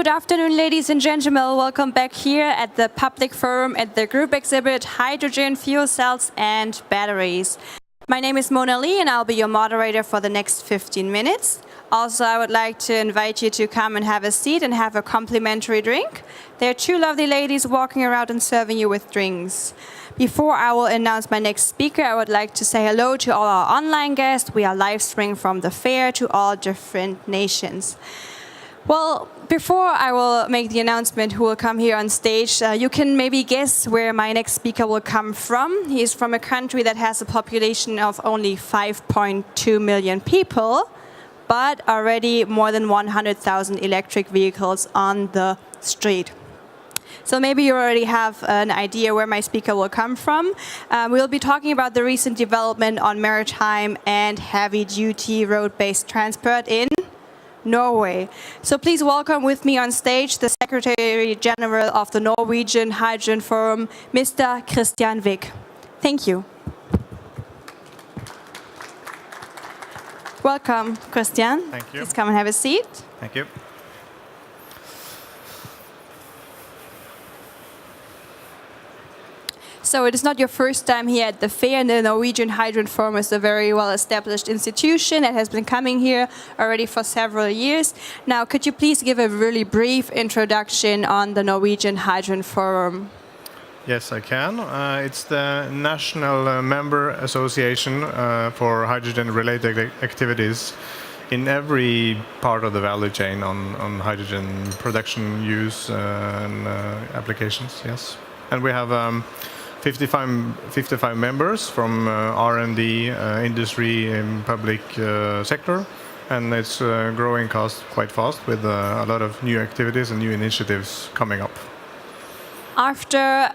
Good afternoon, ladies and gentlemen. Welcome back here at the public forum at the group exhibit Hydrogen, Fuel Cells and Batteries. My name is Mona Lee and I'll be your moderator for the next 15 minutes. Also, I would like to invite you to come and have a seat and have a complimentary drink. There are two lovely ladies walking around and serving you with drinks. Before I will announce my next speaker, I would like to say hello to all our online guests. We are live streaming from the fair to all different nations. Well, before I will make the announcement who will come here on stage, you can maybe guess where my next speaker will come from. He is from a country that has a population of only 5.2 million people, but already more than 100,000 electric vehicles on the street. So maybe you already have an idea where my speaker will come from. We'll be talking about the recent development on maritime and heavy-duty road-based transport in Norway. So please welcome with me on stage the Secretary General of the Norwegian Hydrogen Forum, Mr. Kristian. Thank you. Welcome, Kristian. Thank you. Please come and have a seat. Thank you. So it is not your first time here at the fair, and the Norwegian Hydrogen Forum is a very well-established institution that has been coming here already for several years. Now, could you please give a really brief introduction on the Norwegian Hydrogen Forum? Yes, I can. It's the national member association for hydrogen-related activities in every part of the value chain on hydrogen production, use, and applications, yes. And we have 55 members from R&D, industry, and public sector, and it's growing quite fast with a lot of new activities and new initiatives coming up. After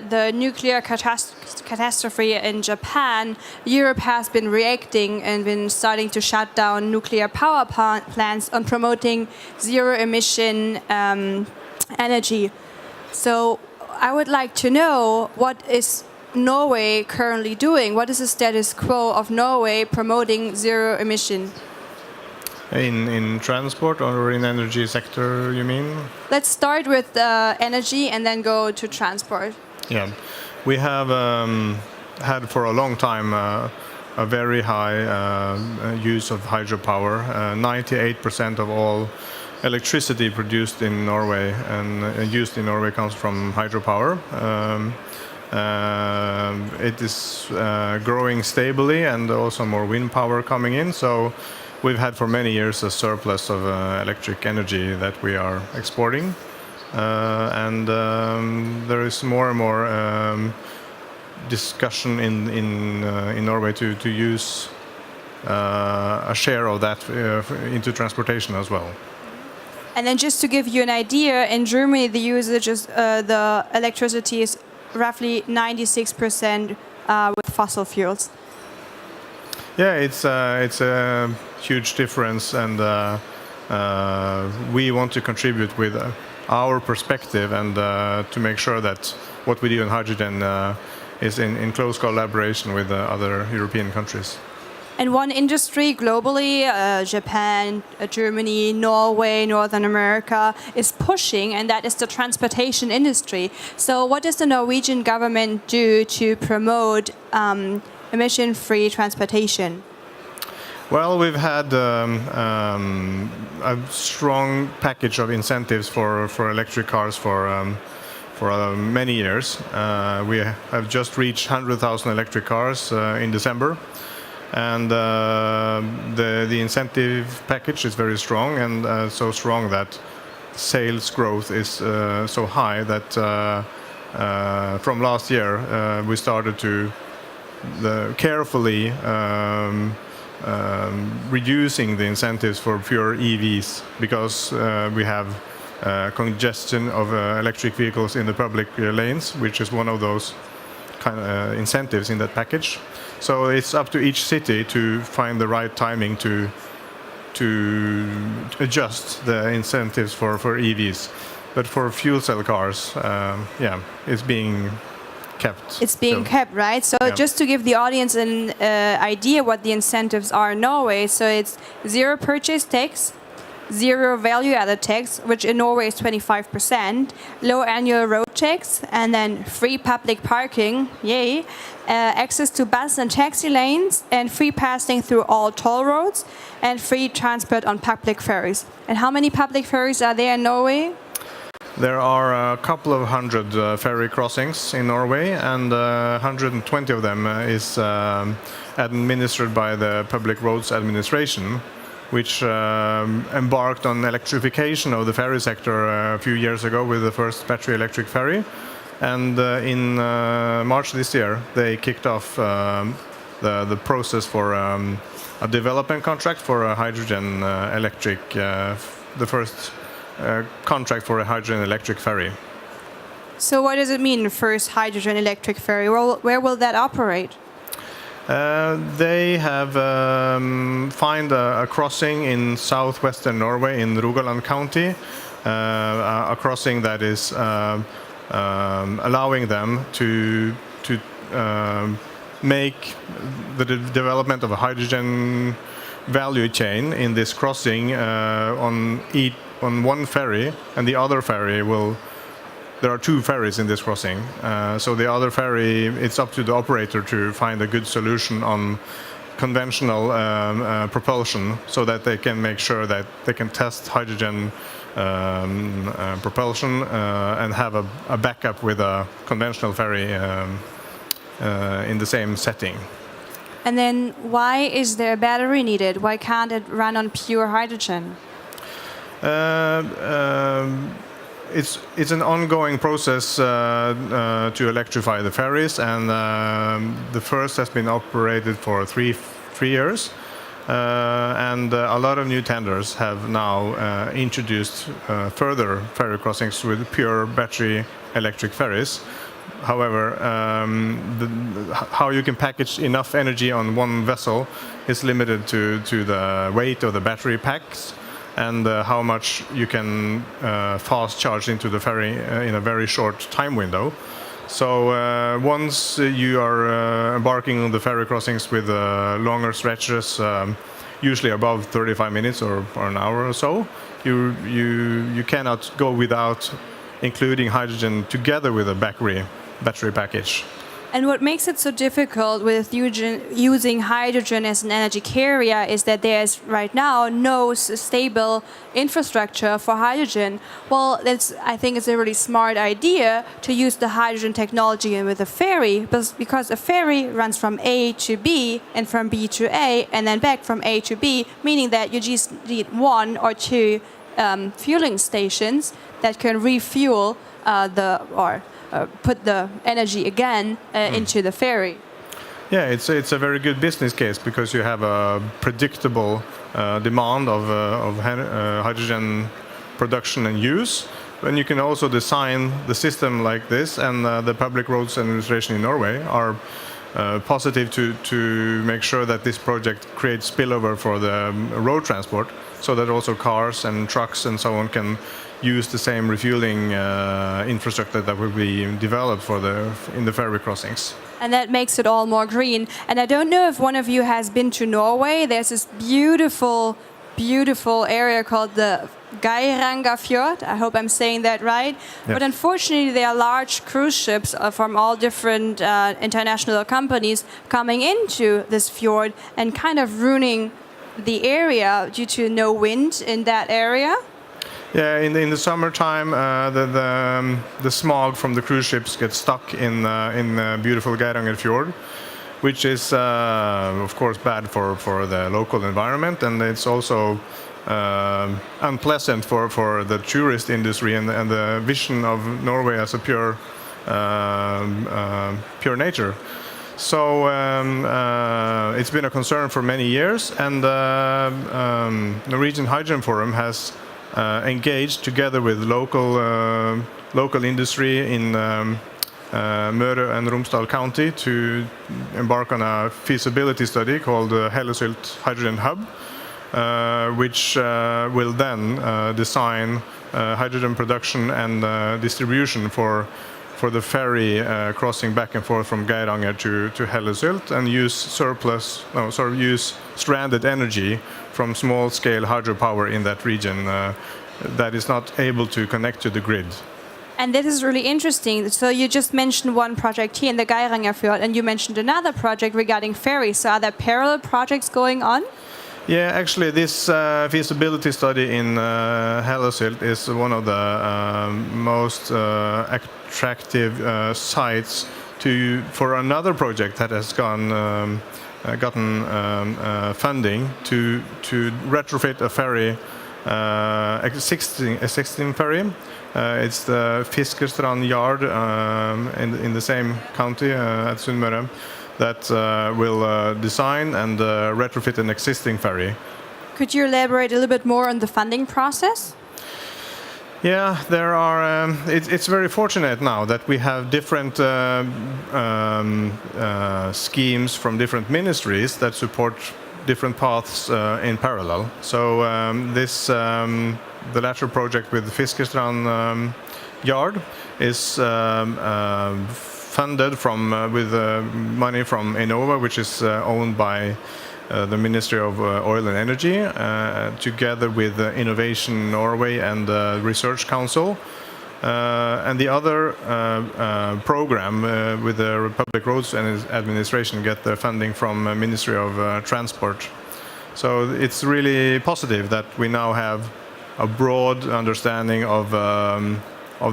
the nuclear catastrophe in Japan, Europe has been reacting and been starting to shut down nuclear power plants on promoting zero-emission energy. So I would like to know, what is Norway currently doing? What is the status quo of Norway promoting zero emission? In transport or in energy sector, you mean? Let's start with energy and then go to transport. Yeah, we have had for a long time a very high use of hydropower. 98% of all electricity produced in Norway and used in Norway comes from hydropower. It is growing stably, and also more wind power coming in. So we've had for many years a surplus of electric energy that we are exporting. And there is more and more discussion in Norway to use a share of that into transportation as well. And then just to give you an idea, in Germany the usage is the electricity is roughly 96% with fossil fuels. Yeah, it's a huge difference, and we want to contribute with our perspective and to make sure that what we do in hydrogen is in close collaboration with other European countries. And one industry globally, Japan, Germany, Norway, Northern America, is pushing, and that is the transportation industry. So what does the Norwegian government do to promote emission-free transportation? Well, we've had a strong package of incentives for electric cars for many years. We have just reached 100,000 electric cars in December. And the incentive package is very strong, and so strong that sales growth is so high that from last year we started to carefully reducing the incentives for pure EVs, because we have congestion of electric vehicles in the public lanes, which is one of those kind of incentives in that package. So it's up to each city to find the right timing to adjust the incentives for EVs. But for fuel cell cars, yeah, it's being kept. It's being kept, right? So yeah. Just to give the audience an idea what the incentives are in Norway, so it's zero purchase tax, zero value-added tax, which in Norway is 25%, low annual road tax, and then free public parking, yay, access to bus and taxi lanes, and free passing through all toll roads, and free transport on public ferries. And how many public ferries are there in Norway? There are a couple of hundred ferry crossings in Norway, and 120 of them is administered by the Public Roads Administration, which embarked on electrification of the ferry sector a few years ago with the first battery electric ferry. And in March this year, they kicked off the process for a development contract for a hydrogen electric, the first contract for a hydrogen electric ferry. So what does it mean, first hydrogen electric ferry? Where will that operate? They have find a crossing in southwestern Norway in Rogaland County, a crossing that is allowing them to make the development of a hydrogen value chain in this crossing on one ferry, and the other ferry will. There are two ferries in this crossing, so the other ferry, it's up to the operator to find a good solution on conventional propulsion, so that they can make sure that they can test hydrogen propulsion and have a backup with a conventional ferry in the same setting. And then why is there a battery needed? Why can't it run on pure hydrogen? It's an ongoing process to electrify the ferries, and the first has been operated for three years, and a lot of new tenders have now introduced further ferry crossings with pure battery electric ferries. However, how you can package enough energy on one vessel is limited to the weight of the battery packs and how much you can fast charge into the ferry in a very short time window. So once you are embarking on the ferry crossings with longer stretches, usually above 35 minutes or an hour or so, you cannot go without including hydrogen together with a battery package. And what makes it so difficult with using hydrogen as an energy carrier is that there's right now no stable infrastructure for hydrogen. Well, I think it's a really smart idea to use the hydrogen technology with a ferry, because a ferry runs from A to B and from B to A and then back from A to B, meaning that you just need one or two fueling stations that can refuel put the energy again into the ferry. Yeah, it's a very good business case because you have a predictable demand of hydrogen production and use. And you can also design the system like this, and the Public Roads Administration in Norway are positive to make sure that this project creates spillover for the road transport, so that also cars and trucks and so on can use the same refueling infrastructure that will be developed in the ferry crossings. And that makes it all more green. And I don't know if one of you has been to Norway. There's this beautiful, beautiful area called the Geiranger Fjord. I hope I'm saying that right. Yes. But unfortunately, there are large cruise ships from all different international companies coming into this fjord and kind of ruining the area due to no wind in that area. Yeah, in the summertime, the smog from the cruise ships gets stuck in beautiful Geiranger Fjord, which is of course bad for the local environment, and it's also unpleasant for the tourist industry and the vision of Norway as a pure nature. So it's been a concern for many years, and Norwegian Hydrogen Forum has engaged together with local industry in Møre and Romsdal County to embark on a feasibility study called Hellesylt Hydrogen Hub, which will then design hydrogen production and distribution for for the ferry crossing back and forth from Geiranger to Hellesylt and use stranded energy from small-scale hydropower in that region that is not able to connect to the grid. And this is really interesting. So you just mentioned one project here in the Geiranger Fjord, and you mentioned another project regarding ferries. So are there parallel projects going on? Yeah, actually, this feasibility study in Hellesylt is one of the most attractive sites for another project that has gotten funding to retrofit a ferry, existing ferry. It's the Fiskerstrand yard in the same county at Sunnmøre that will design and retrofit an existing ferry. Could you elaborate a little bit more on the funding process? Yeah, there are. It's very fortunate now that we have different schemes from different ministries that support different paths in parallel. So the latter project with the Fiskerstrand yard is funded with money from Enova, which is owned by the Ministry of Oil and Energy, together with Innovation Norway and the Research Council. And the other program with the Republic Roads Administration get the funding from Ministry of Transport. So it's really positive that we now have a broad understanding of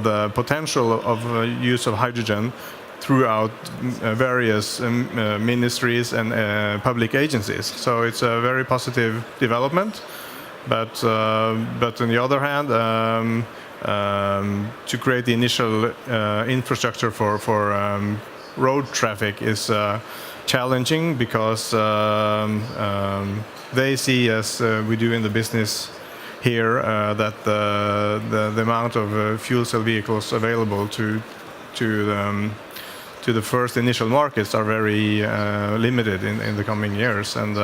the potential of use of hydrogen throughout various ministries and public agencies. So it's a very positive development. But on the other hand, to create the initial infrastructure for road traffic is challenging because they see, as we do in the business here, that the amount of fuel cell vehicles available to the first initial markets are very limited in the coming years. And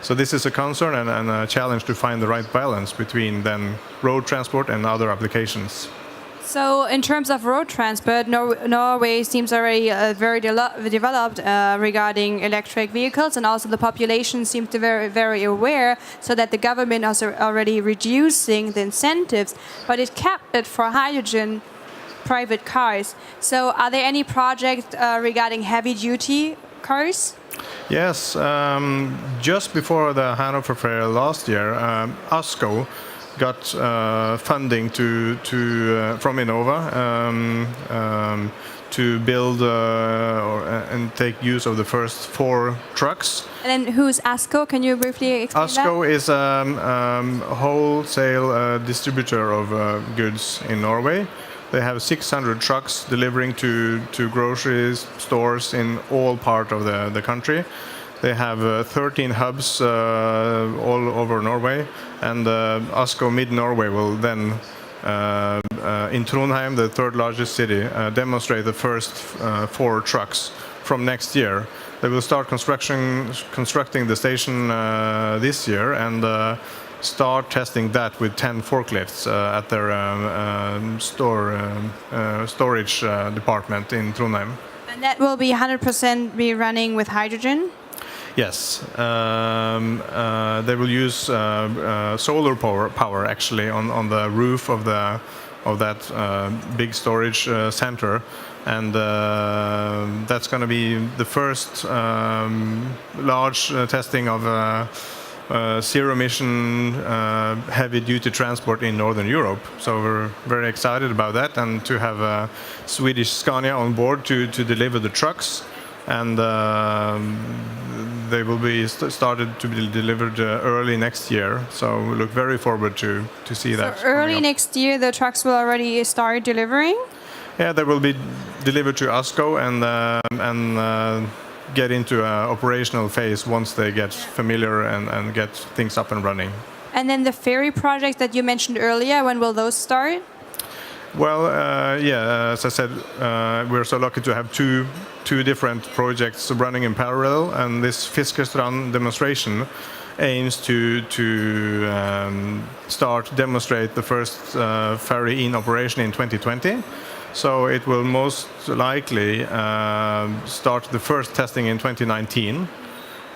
so this is a concern and a challenge to find the right balance between then road transport and other applications. So in terms of road transport, Norway seems already very developed regarding electric vehicles, and also the population seems to be very, very aware, so that the government is already reducing the incentives, but it kept it for hydrogen private cars. So are there any projects regarding heavy-duty cars? Yes, just before the Hanover Fair last year, ASCO got funding from Enova to build and take use of the first 4 trucks. And then who's ASCO? Can you briefly explain ASCO that? is a wholesale distributor of goods in Norway. They have 600 trucks delivering to grocery stores in all parts of the country. They have 13 hubs all over Norway, and ASCO Mid-Norway will then, in Trondheim, the 3rd largest city, demonstrate the first 4 trucks from next year. They will start constructing the station this year and start testing that with 10 forklifts at their storage department in Trondheim. And that will be 100% be running with hydrogen? Yes, they will use solar power actually on the roof of that big storage center, and that's going to be the first large testing of zero-emission heavy-duty transport in Northern Europe. So we're very excited about that, and to have Swedish Scania on board to deliver the trucks, and they will be started to be delivered early next year. So we look very forward to see that. So early next year, the trucks will already start delivering? Yeah, they will be delivered to ASCO and get into an operational phase once they get familiar and get things up and running. And then the ferry project that you mentioned earlier, when will those start? Well, as I said, we're so lucky to have two different projects running in parallel, and this Fiskerstrand demonstration aims to demonstrate the first ferry in operation in 2020. So it will most likely start the first testing in 2019.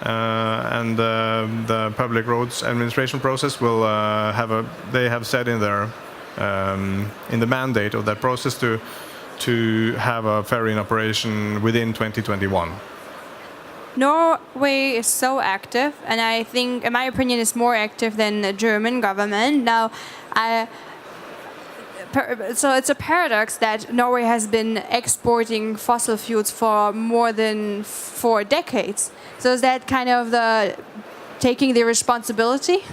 And the Public Roads Administration process will they have said in their in the mandate of that process to have a ferry in operation within 2021. Norway is so active, and I think, in my opinion, is more active than the German government. Now, so it's a paradox that Norway has been exporting fossil fuels for more than 4 decades. So is that kind of taking the responsibility?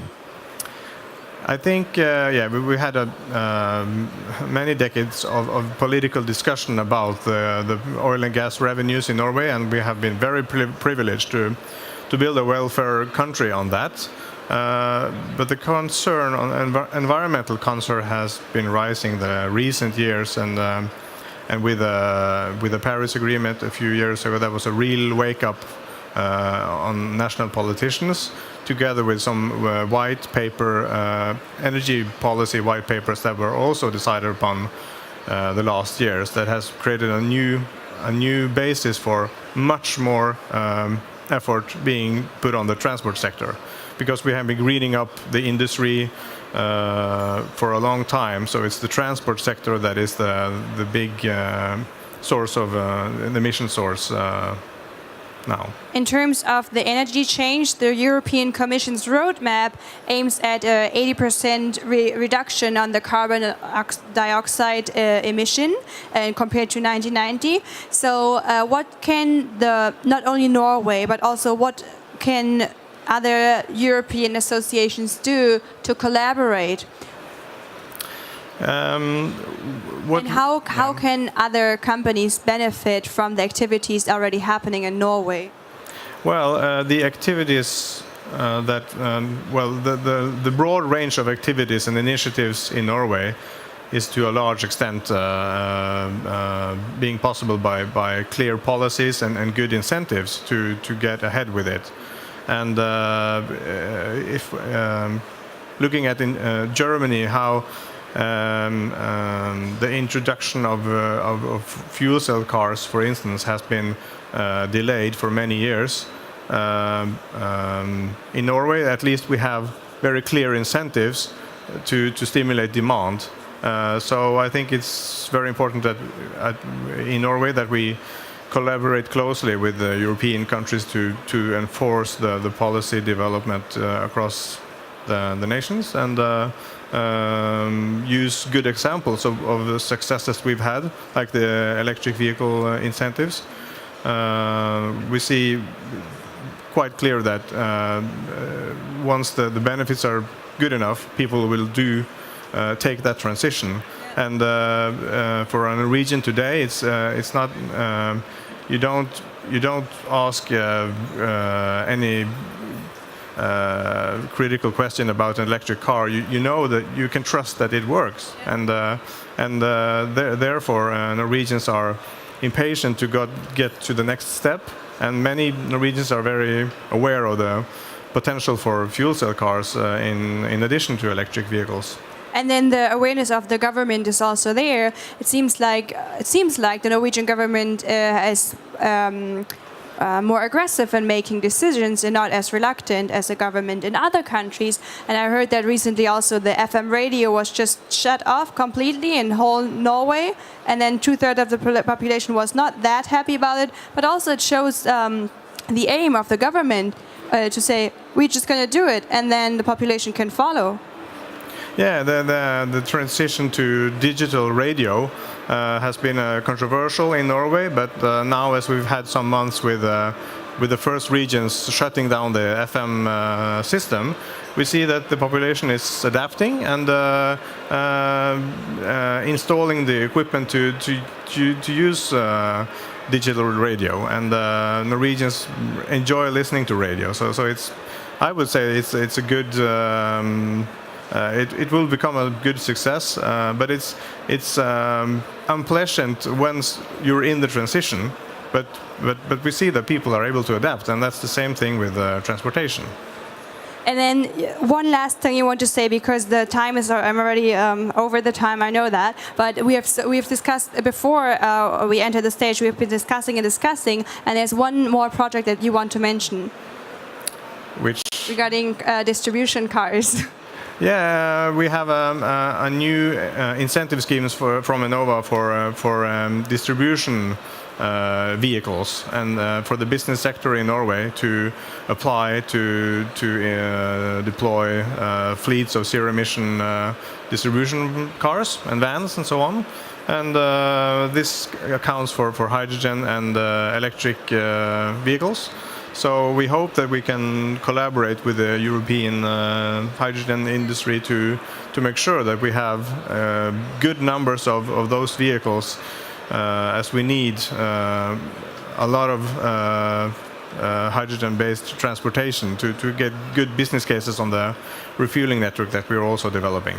I think, we had many decades of political discussion about the oil and gas revenues in Norway, and we have been very privileged to build a welfare country on that. But the concern on environmental concern has been rising the recent years, and with the Paris Agreement a few years ago, that was a real wake-up on national politicians, together with some white paper, energy policy white papers that were also decided upon the last years, that has created a new basis for much more effort being put on the transport sector, because we have been greening up the industry for a long time. So it's the transport sector that is the big source of the emission source now. In terms of the energy change, the European Commission's roadmap aims at 80% reduction on the carbon dioxide emission compared to 1990. So what can not only Norway, but also what can other European associations do to collaborate? And how can other companies benefit from the activities already happening in Norway? Well, the activities the broad range of activities and initiatives in Norway is to a large extent being possible by clear policies and good incentives to get ahead with it. And if looking at in Germany, how the introduction of fuel cell cars, for instance, has been delayed for many years. In Norway, at least, we have very clear incentives to stimulate demand. So I think it's very important that in Norway that we collaborate closely with the European countries to enforce the policy development across the nations, and use good examples of the successes we've had, like the electric vehicle incentives. We see quite clear that once the benefits are good enough, people will take that transition. And for a Norwegian today, it's not you don't ask any critical question about an electric car. You know that you can trust that it works, and therefore Norwegians are impatient to get to the next step, and many Norwegians are very aware of the potential for fuel cell cars in addition to electric vehicles. And then the awareness of the government is also there. It seems like the Norwegian government is more aggressive in making decisions and not as reluctant as the government in other countries. And I heard that recently also the FM radio was just shut off completely in whole Norway, and then 2/3 of the population was not that happy about it. But also it shows the aim of the government to say, we're just going to do it, and then the population can follow. Yeah, the transition to digital radio has been controversial in Norway, but now, as we've had some months with the first regions shutting down the FM system, we see that the population is adapting and installing the equipment to use digital radio, and Norwegians enjoy listening to radio. So it's, I would say it's a good. It will become a good success, but it's unpleasant once you're in the transition. But we see that people are able to adapt, and that's the same thing with transportation. And then one last thing you want to say, because the time is, I'm already over the time, I know that, but we've discussed before we entered the stage, we've been discussing, and there's one more project that you want to mention. Which? Regarding distribution cars. Yeah, we have a new incentive schemes from Enova for distribution vehicles and for the business sector in Norway to apply to deploy fleets of zero-emission distribution cars and vans and so on. And this accounts for hydrogen and electric vehicles. So we hope that we can collaborate with the European hydrogen industry to make sure that we have good numbers of those vehicles, as we need a lot of hydrogen-based transportation to get good business cases on the refueling network that we're also developing.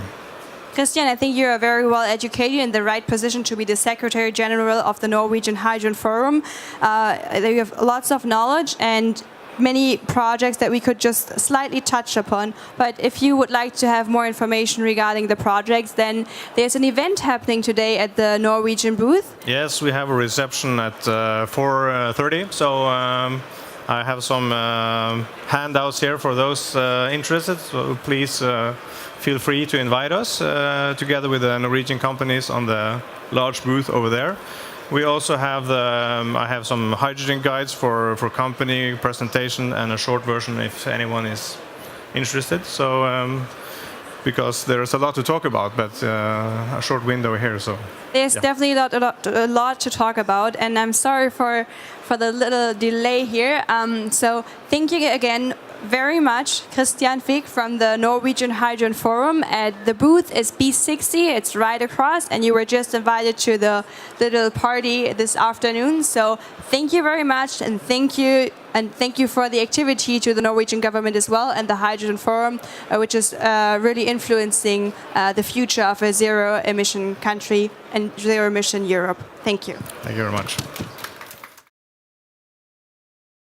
Kristian, I think you're very well educated in the right position to be the Secretary General of the Norwegian Hydrogen Forum. You have lots of knowledge and many projects that we could just slightly touch upon. But if you would like to have more information regarding the projects, then there's an event happening today at the Norwegian booth. Yes, we have a reception at 4:30. So I have some handouts here for those interested. So please feel free to invite us together with the Norwegian companies on the large booth over there. We also have I have some hydrogen guides for company presentation and a short version if anyone is interested. So because there's a lot to talk about, but a short window here. So there's definitely a lot to talk about, and I'm sorry for the little delay here. So thank you again very much, Kristian Vik from the Norwegian Hydrogen Forum. The booth is B60, it's right across, and you were just invited to the little party this afternoon. So thank you very much, and thank you for the activity to the Norwegian government as well, and the Hydrogen Forum, which is really influencing the future of a zero-emission country and zero-emission Europe. Thank you. Thank you very much.